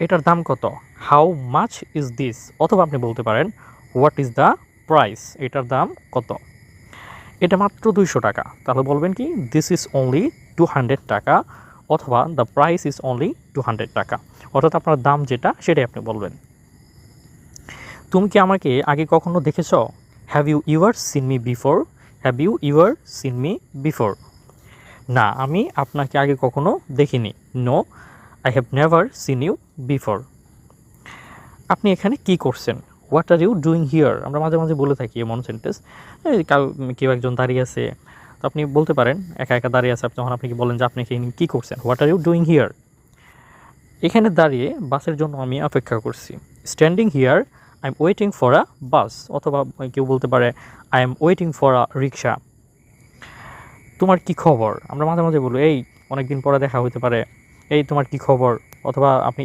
এটার দাম কত? How much is this? অথবা আপনি বলতে পারেন হোয়াট ইজ দ্য প্রাইস? এটার দাম কত? এটা মাত্র 200 টাকা। তাহলে বলবেন কি দিস ইজ অনলি 200 টাকা, অথবা দ্য প্রাইস ইজ অনলি 200 টাকা। অর্থাৎ আপনার দাম যেটা সেটাই আপনি বলবেন। তুমি কি আমাকে আগে কখনো দেখেছ? Have you ever seen me before? Have you ever seen me before? না, আমি আপনাকে আগে কখনো দেখিনি। No, I have never seen you before. আপনি এখানে কি করছেন? What are you doing here? আমরা মাঝে মাঝে বলে থাকি এমন সেন্টেন্স, কেউ একজন দাঁড়িয়ে আছে, তো আপনি বলতে পারেন একা একা দাঁড়িয়ে আছে, তখন আপনি কি বলেন যে আপনি এখানে কী করছেন? What are you doing here? এখানে দাঁড়িয়ে বাসের জন্য আমি অপেক্ষা করছি। Standing here I am waiting for a bus, অথবা কেউ বলতে পারে I am waiting for a rickshaw. তোমার কি খবর? আমরা মাঝে মাঝে বলি এই অনেকদিন পরে দেখা হতে পারে, এই তোমার কি খবর? অথবা আপনি